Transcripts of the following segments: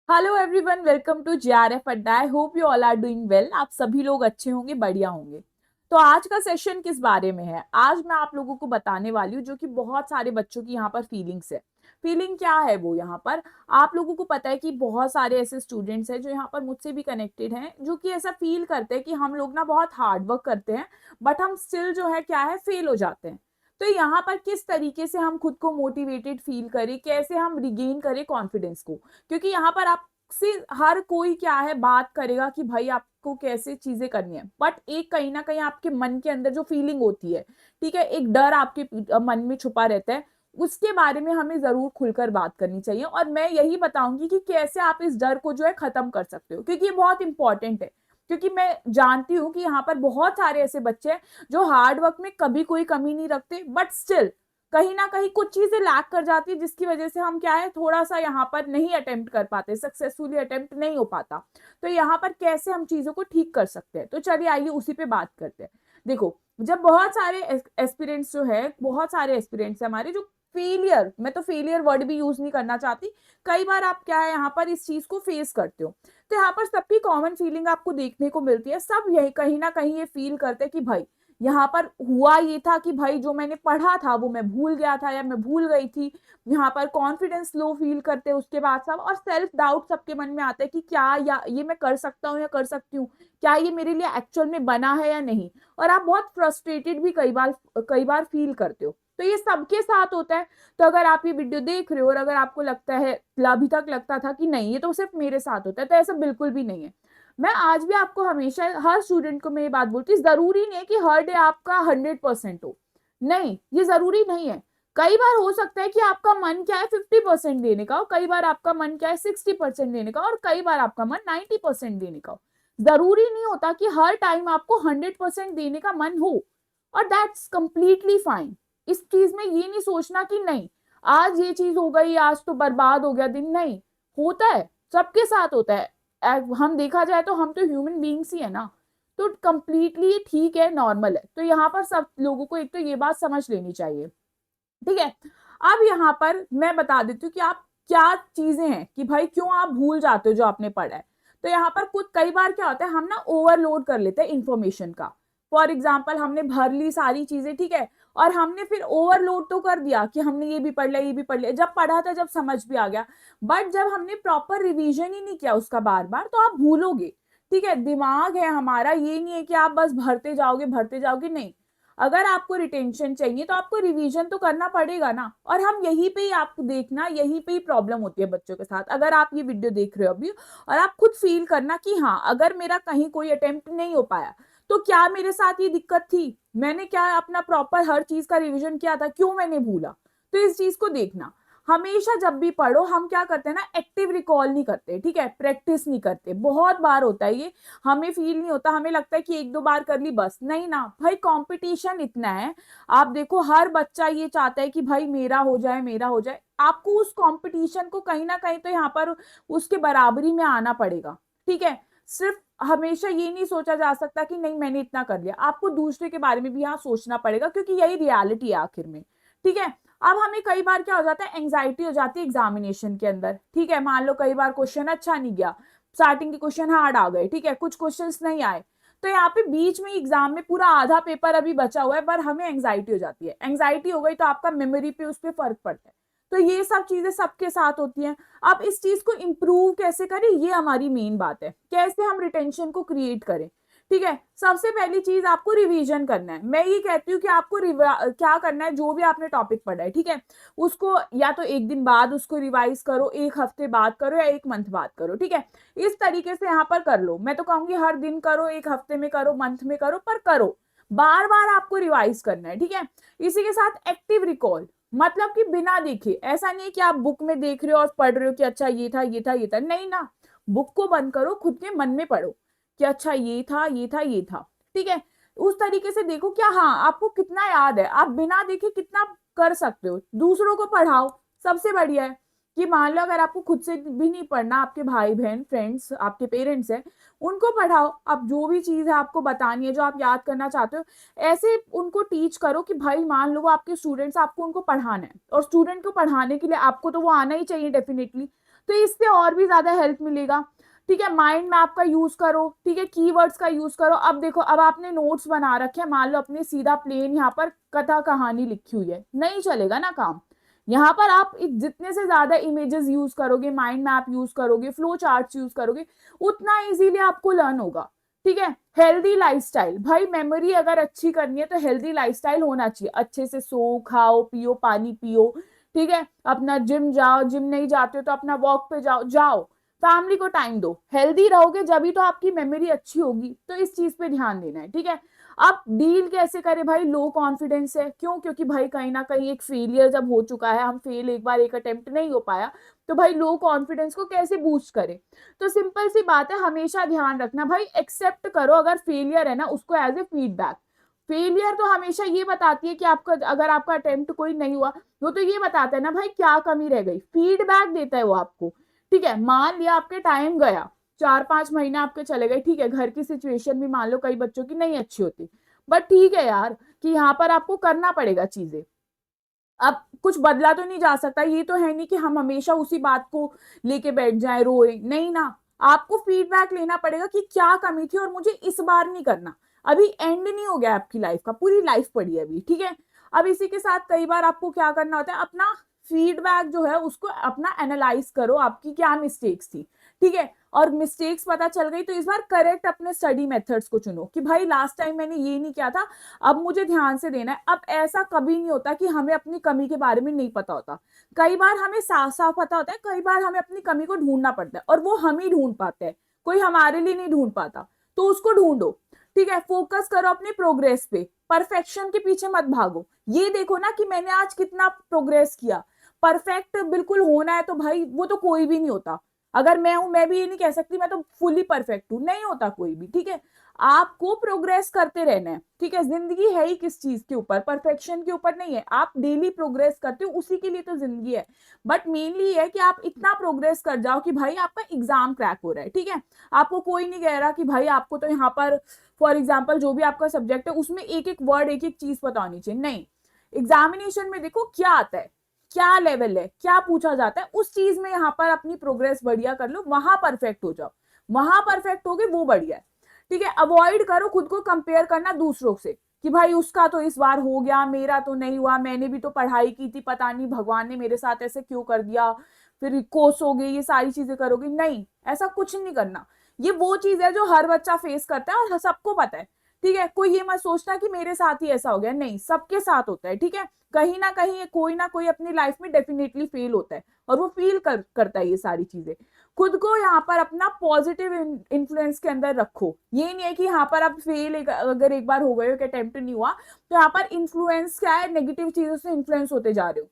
Hello everyone, welcome to JRF Adda. I hope you all are doing well. आप सभी लोग अच्छे होंगे, बढ़िया होंगे। तो आज का सेशन किस बारे में है? आज मैं आप लोगों को बताने वाली हूँ जो कि बहुत सारे बच्चों की यहाँ पर फीलिंग्स है। फीलिंग क्या है वो यहाँ पर आप लोगों को पता है कि बहुत सारे ऐसे स्टूडेंट्स हैं जो यहाँ पर मुझसे भी कनेक्टेड हैं, जो कि ऐसा फील करते हैं कि हम लोग ना बहुत हार्ड वर्क करते हैं, बट हम स्टिल जो है क्या है, फेल हो जाते हैं। तो यहाँ पर किस तरीके से हम खुद को मोटिवेटेड फील करें, कैसे हम रिगेन करें कॉन्फिडेंस को, क्योंकि यहाँ पर आपसे हर कोई क्या है बात करेगा कि भाई आपको कैसे चीजें करनी है, बट एक कहीं ना कहीं आपके मन के अंदर जो फीलिंग होती है, ठीक है, एक डर आपके मन में छुपा रहता है। उसके बारे में हमें जरूर खुलकर बात करनी चाहिए और मैं यही बताऊंगी कि कैसे आप इस डर को जो है खत्म कर सकते हो, क्योंकि ये बहुत इंपॉर्टेंट है। क्योंकि मैं जानती हूँ कि यहाँ पर बहुत सारे ऐसे बच्चे हैं जो हार्ड वर्क में कभी कोई कमी नहीं रखते, बट स्टिल कहीं ना कहीं कुछ चीजें लैक कर जाती है, जिसकी वजह से हम क्या है थोड़ा सा यहाँ पर नहीं अटेम्प्ट कर पाते, सक्सेसफुली अटेम्प्ट नहीं हो पाता। तो यहाँ पर कैसे हम चीजों को ठीक कर सकते हैं, तो चलिए आइए उसी पे बात करते हैं। देखो, जब बहुत सारे एस्पिरेंट्स जो है, बहुत सारे एस्पिरेंट्स है हमारे जो फेलियर, मैं तो फेलियर वर्ड भी यूज नहीं करना चाहती, कई बार आप क्या है यहाँ पर इस चीज को फेस करते हो। तो यहाँ पर सबकी कॉमन फीलिंग आपको देखने को मिलती है, सब यही कहीं ना कहीं ये फील करते हैं कि भाई यहाँ पर हुआ ये था कि भाई जो मैंने पढ़ा था वो मैं भूल गया था या मैं भूल गई थी। यहाँ पर कॉन्फिडेंस लो फील करते हैं उसके बाद सब, और सेल्फ डाउट सबके मन में आता है कि क्या या ये मैं कर सकता हूँ या कर सकती हूँ, क्या ये मेरे लिए एक्चुअल में बना है या नहीं। और आप बहुत फ्रस्ट्रेटेड भी कई बार फील करते हो। तो ये सबके साथ होता है। तो अगर आप ये वीडियो देख रहे हो और अगर आपको लगता है, अभी तक लगता था कि नहीं ये तो सिर्फ मेरे साथ होता है, तो ऐसा बिल्कुल भी नहीं है। मैं आज भी आपको हमेशा हर स्टूडेंट को मैं ये बात बोलती हूँ, जरूरी नहीं है कि हर डे आपका 100% हो। नहीं, ये जरूरी नहीं है। कई बार हो सकता है कि आपका मन क्या है 50% देने का, और कई बार आपका मन क्या है 60% देने का, और कई बार आपका मन 90% देने का हो। जरूरी नहीं होता कि हर टाइम आपको 100% देने का मन हो, और दैट्स कंप्लीटली फाइन। इस चीज में ये नहीं सोचना कि नहीं आज ये चीज हो गई, आज तो बर्बाद हो गया दिन। नहीं, होता है, सबके साथ होता है। हम देखा जाए तो हम तो ह्यूमन बींग्स ही है ना। तो कंप्लीटली ठीक है, नॉर्मल है। तो यहाँ पर सब लोगों को एक तो ये बात समझ लेनी चाहिए, ठीक है। अब यहाँ पर मैं बता देती हूँ कि आप क्या चीजें हैं कि भाई क्यों आप भूल जाते हो जो आपने पढ़ा है। तो यहाँ पर कुछ कई बार क्या होता है, हम ना ओवरलोड कर लेते हैं इंफॉर्मेशन का। फॉर एग्जाम्पल हमने भर ली सारी चीजें, ठीक है, और हमने फिर ओवरलोड तो कर दिया कि हमने ये भी पढ़ लिया, ये भी पढ़ लिया, जब पढ़ा था जब समझ भी आ गया, बट जब हमने प्रॉपर रिवीजन ही नहीं किया उसका बार बार, तो आप भूलोगे। ठीक है, दिमाग है हमारा, ये नहीं है कि आप बस भरते जाओगे, नहीं। अगर आपको रिटेंशन चाहिए तो आपको रिवीजन तो करना पड़ेगा ना। और हम यहीं पे ही, आपको देखना यहीं पे ही प्रॉब्लम होती है बच्चों के साथ। अगर आप ये वीडियो देख रहे हो अभी और आप खुद फील करना कि हाँ अगर मेरा कहीं कोई अटेम्प्ट नहीं हो पाया तो क्या मेरे साथ ये दिक्कत थी, मैंने क्या अपना प्रॉपर हर चीज का रिवीजन किया था, क्यों मैंने भूला। तो इस चीज को देखना। हमेशा जब भी पढ़ो हम क्या करते हैं ना, एक्टिव रिकॉल नहीं करते, ठीक है, प्रैक्टिस नहीं करते। बहुत बार होता है ये, हमें फील नहीं होता, हमें लगता है कि एक दो बार कर ली बस। नहीं ना भाई, कंपटीशन इतना है। आप देखो हर बच्चा ये चाहता है कि भाई मेरा हो जाए, मेरा हो जाए। आपको उस कंपटीशन को कहीं ना कहीं तो यहाँ पर उसके बराबरी में आना पड़ेगा, ठीक है। सिर्फ हमेशा ये नहीं सोचा जा सकता कि नहीं मैंने इतना कर लिया, आपको दूसरे के बारे में भी यहाँ सोचना पड़ेगा, क्योंकि यही रियलिटी है आखिर में, ठीक है। अब हमें कई बार क्या हो जाता है, एंग्जाइटी हो जाती है एग्जामिनेशन के अंदर, ठीक है। मान लो कई बार क्वेश्चन अच्छा नहीं गया, स्टार्टिंग के क्वेश्चन हार्ड आ गए, ठीक है, कुछ क्वेश्चंस नहीं आए, तो यहाँ पे बीच में एग्जाम में पूरा आधा पेपर अभी बचा हुआ है, पर हमें एंग्जाइटी हो जाती है। एंग्जाइटी हो गई तो आपका मेमोरी पे उस पर फर्क पड़ता है। तो ये सब चीजें सबके साथ होती हैं। अब इस चीज को इम्प्रूव कैसे करें, ये हमारी मेन बात है, कैसे हम रिटेंशन को क्रिएट करें। ठीक है, सबसे पहली चीज आपको रिवीजन करना है। मैं ये कहती हूँ कि आपको क्या करना है, जो भी आपने टॉपिक पढ़ा है, ठीक है, उसको या तो एक दिन बाद उसको रिवाइज करो, एक हफ्ते बाद करो, या एक मंथ बाद करो, ठीक है। इस तरीके से यहाँ पर कर लो। मैं तो कहूंगी हर दिन करो, एक हफ्ते में करो, मंथ में करो, पर करो। बार बार आपको रिवाइज करना है, ठीक है। इसी के साथ एक्टिव रिकॉल, मतलब कि बिना देखे, ऐसा नहीं है कि आप बुक में देख रहे हो और पढ़ रहे हो कि अच्छा ये था ये था ये था, नहीं ना। बुक को बंद करो, खुद के मन में पढ़ो कि अच्छा ये था ये था ये था, ठीक है। उस तरीके से देखो क्या हाँ आपको कितना याद है, आप बिना देखे कितना कर सकते हो। दूसरों को पढ़ाओ, सबसे बढ़िया है कि मान लो अगर आपको खुद से भी नहीं पढ़ना, आपके भाई बहन फ्रेंड्स आपके पेरेंट्स हैं, उनको पढ़ाओ। अब जो भी चीज है आपको बतानी है, जो आप याद करना चाहते हो, ऐसे उनको टीच करो कि भाई मान लो आपके स्टूडेंट्स, आपको उनको पढ़ाना है, और स्टूडेंट को पढ़ाने के लिए आपको तो वो आना ही चाहिए डेफिनेटली। तो इससे और भी ज्यादा हेल्प मिलेगा। ठीक है, माइंड में आपका यूज करो, ठीक है, कीवर्ड्स का यूज करो। अब देखो, अब आपने नोट्स बना रखे हैं, मान लो अपने सीधा प्लेन यहाँ पर कथा कहानी लिखी हुई है, नहीं चलेगा ना काम। यहाँ पर आप जितने से ज्यादा इमेजेस यूज करोगे, माइंड मैप यूज करोगे, फ्लो चार्ट्स यूज करोगे, उतना इजीली आपको लर्न होगा। ठीक है, हेल्दी लाइफस्टाइल, भाई मेमोरी अगर अच्छी करनी है तो हेल्दी लाइफस्टाइल होना चाहिए। अच्छे से सो, खाओ, पियो, पानी पियो। ठीक है, अपना जिम जाओ, जिम नहीं जाते हो तो अपना वॉक पे जाओ जाओ। फैमिली को टाइम दो, हेल्दी रहोगे जब ही तो आपकी मेमोरी अच्छी होगी, तो इस चीज पे ध्यान देना है। ठीक है, अब डील कैसे करें भाई, लो कॉन्फिडेंस है, क्यों? क्योंकि भाई कहीं ना कहीं एक फेलियर जब हो चुका है, हम फेल एक बार, एक अटेम्प्ट नहीं हो पाया, तो भाई लो कॉन्फिडेंस को कैसे बूस्ट करें? तो सिंपल सी बात है, हमेशा ध्यान रखना भाई, एक्सेप्ट करो अगर फेलियर है ना, उसको एज ए फीडबैक। फेलियर तो हमेशा ये बताती है कि आपका, अगर आपका अटेम्प्ट कोई नहीं हुआ, वो तो ये बताता है ना भाई क्या कमी रह गई, फीडबैक देता है वो आपको। ठीक है, मान लिया आपके टाइम गया, 4-5 महीने आपके चले गए, ठीक है, घर की सिचुएशन भी मान लो कई बच्चों की नहीं अच्छी होती, बट ठीक है यार, कि यहाँ पर आपको करना पड़ेगा चीजें। अब कुछ बदला तो नहीं जा सकता, ये तो है नहीं कि हम हमेशा उसी बात को लेके बैठ जाए, रोए नहीं ना। आपको फीडबैक लेना पड़ेगा कि क्या कमी थी और मुझे इस बार नहीं करना। अभी एंड नहीं हो गया आपकी लाइफ का, पूरी लाइफ पड़ी है अभी। ठीक है, अब इसी के साथ कई बार आपको क्या करना होता है, अपना फीडबैक जो है उसको अपना एनालाइज करो, आपकी क्या मिस्टेक्स थी। ठीक है, और मिस्टेक्स पता चल गई तो इस बार करेक्ट अपने स्टडी मेथड्स को चुनो, कि भाई लास्ट टाइम मैंने ये नहीं किया था, अब मुझे ध्यान से देना है। अब ऐसा कभी नहीं होता कि हमें अपनी कमी के बारे में नहीं पता होता, कई बार हमें साफ साफ पता होता है, कई बार हमें अपनी कमी को ढूंढना पड़ता है, और वो हम ही ढूंढ पाते हैं, कोई हमारे लिए नहीं ढूंढ पाता, तो उसको ढूंढो। ठीक है, फोकस करो अपने प्रोग्रेस पे, परफेक्शन के पीछे मत भागो। ये देखो ना कि मैंने आज कितना प्रोग्रेस किया। परफेक्ट बिल्कुल होना है तो भाई वो तो कोई भी नहीं होता, अगर मैं हूं, मैं भी ये नहीं कह सकती मैं तो फुली परफेक्ट हूं, नहीं होता कोई भी। ठीक है, आपको प्रोग्रेस करते रहना है। ठीक है, जिंदगी है ही किस चीज के ऊपर, परफेक्शन के ऊपर नहीं है, आप डेली प्रोग्रेस करते हो, उसी के लिए तो जिंदगी है। बट मेनली है कि आप इतना प्रोग्रेस कर जाओ कि भाई आपका एग्जाम क्रैक हो रहा है। ठीक है, आपको कोई नहीं कह रहा कि भाई आपको तो यहाँ पर फॉर एग्जाम्पल जो भी आपका सब्जेक्ट है उसमें एक एक वर्ड, एक एक चीज पता होनी चाहिए, नहीं। एग्जामिनेशन में देखो क्या आता है, क्या लेवल है, क्या पूछा जाता है, उस चीज में यहाँ पर अपनी प्रोग्रेस बढ़िया कर लो, वहां परफेक्ट हो जाओ, वहां परफेक्ट हो गए वो बढ़िया है। ठीक है, अवॉइड करो खुद को कंपेयर करना दूसरों से, कि भाई उसका तो इस बार हो गया, मेरा तो नहीं हुआ, मैंने भी तो पढ़ाई की थी, पता नहीं भगवान ने मेरे साथ ऐसे क्यों कर दिया, फिर कोसोगे, ये सारी चीजें करोगे, नहीं, ऐसा कुछ नहीं करना। ये वो चीज है जो हर बच्चा फेस करता है और सबको पता है। ठीक है, कोई ये मत सोचना कि मेरे साथ ही ऐसा हो गया, नहीं, सबके साथ होता है। ठीक है, कहीं ना कोई अपनी लाइफ में डेफिनेटली फेल होता है, और वो फील करता है ये सारी चीजें। खुद को यहाँ पर अपना पॉजिटिव इन्फ्लुएंस के अंदर रखो, ये नहीं है कि यहाँ पर आप फेल अगर एक बार हो गए हो कि अटेम्प्ट नहीं हुआ, तो यहाँ पर इन्फ्लुएंस क्या है, नेगेटिव चीजों से इन्फ्लुएंस होते जा रहे हो,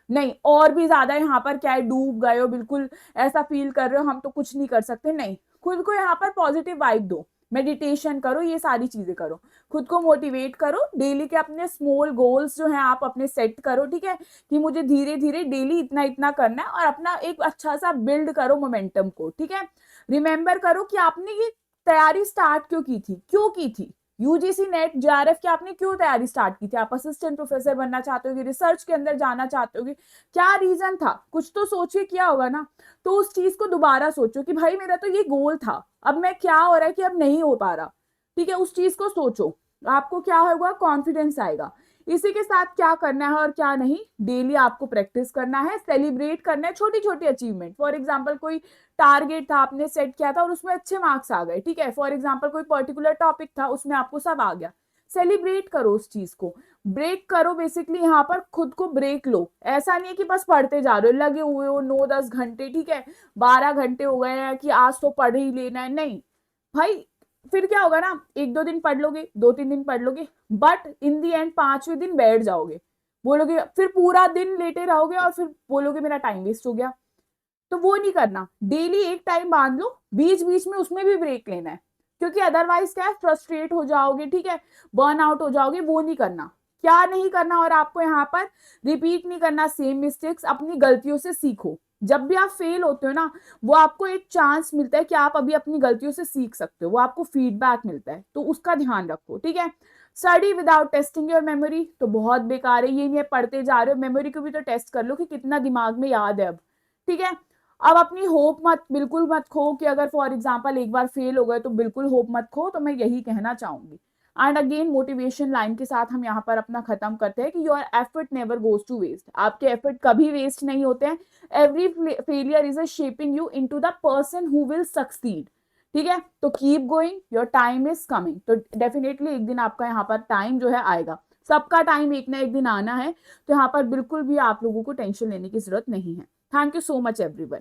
नहीं, और भी ज्यादा यहाँ पर क्या है, डूब गए हो बिल्कुल, ऐसा फील कर रहे हो हम तो कुछ नहीं कर सकते, नहीं। खुद को यहाँ पर पॉजिटिव वाइब दो, मेडिटेशन करो, ये सारी चीजें करो, खुद को मोटिवेट करो, डेली के अपने स्मॉल गोल्स जो हैं आप अपने सेट करो। ठीक है, कि मुझे धीरे धीरे डेली इतना इतना करना है, और अपना एक अच्छा सा बिल्ड करो मोमेंटम को। ठीक है, रिमेंबर करो कि आपने ये तैयारी स्टार्ट क्यों की थी, क्यों की थी, यूजीसी नेट जेआरएफ की आपने क्यों तैयारी स्टार्ट की थी? आप असिस्टेंट प्रोफेसर बनना चाहते होगे, रिसर्च के अंदर जाना चाहते होगे, क्या रीजन था? कुछ तो सोचिए किया होगा ना। तो उस चीज को दोबारा सोचो कि भाई मेरा तो ये गोल था, अब मैं क्या हो रहा है कि अब नहीं हो पा रहा। ठीक है, उस चीज को सोचो, आपको क्या होगा, कॉन्फिडेंस आएगा। इसी के साथ क्या करना है और क्या नहीं, डेली आपको प्रैक्टिस करना है, सेलिब्रेट करना है छोटी छोटी अचीवमेंट। फॉर एग्जाम्पल कोई टारगेट था आपने सेट किया था और उसमें अच्छे मार्क्स आ गए, ठीक है, फॉर एग्जाम्पल कोई पर्टिकुलर टॉपिक था उसमें आपको सब आ गया, सेलिब्रेट करो उस चीज को, ब्रेक करो, बेसिकली यहाँ पर खुद को ब्रेक लो। ऐसा नहीं है कि बस पढ़ते जा रहे हो, लगे हुए हो 9-10 घंटे, ठीक है, 12 घंटे हो गए हैं कि आज तो पढ़ ही लेना है, नहीं भाई। फिर क्या होगा ना, 1-2 दिन पढ़ लोगे, 2-3 दिन पढ़ लोगे, बट इन दी एंड 5वें दिन बैठ जाओगे, बोलोगे, फिर पूरा दिन लेटे रहोगे और फिर बोलोगे मेरा टाइम वेस्ट हो गया। तो वो नहीं करना, डेली एक टाइम बांध लो, बीच बीच में उसमें भी ब्रेक लेना है, क्योंकि अदरवाइज क्या है, फ्रस्ट्रेट हो जाओगे, ठीक है, बर्न आउट हो जाओगे, वो नहीं करना। क्या नहीं करना, और आपको यहाँ पर रिपीट नहीं करना सेम मिस्टेक्स, अपनी गलतियों से सीखो। जब भी आप फेल होते हो ना, वो आपको एक चांस मिलता है कि आप अभी अपनी गलतियों से सीख सकते हो, वो आपको फीडबैक मिलता है, तो उसका ध्यान रखो। ठीक है, study without testing your memory तो बहुत बेकार है, ये नहीं है पढ़ते जा रहे हो, मेमोरी को भी तो टेस्ट कर लो कि कितना दिमाग में याद है अब। ठीक है, अब अपनी होप बिल्कुल मत खो कि अगर फॉर एग्जाम्पल एक बार फेल हो गए तो बिल्कुल होप मत खो, तो मैं यही कहना चाहूंगी। एंड अगेन मोटिवेशन लाइन के साथ हम यहाँ पर अपना खत्म करते हैं कि your effort never goes to waste. आपके एफर्ट कभी वेस्ट नहीं होते हैं। Every failure is a shaping you into the person who will succeed. ठीक है, तो keep going, your time is coming. तो डेफिनेटली एक दिन आपका यहाँ पर टाइम जो है आएगा, सबका टाइम एक ना एक दिन आना है। तो यहाँ पर बिल्कुल भी आप लोगों को टेंशन लेने की जरूरत नहीं है। Thank you so much everyone.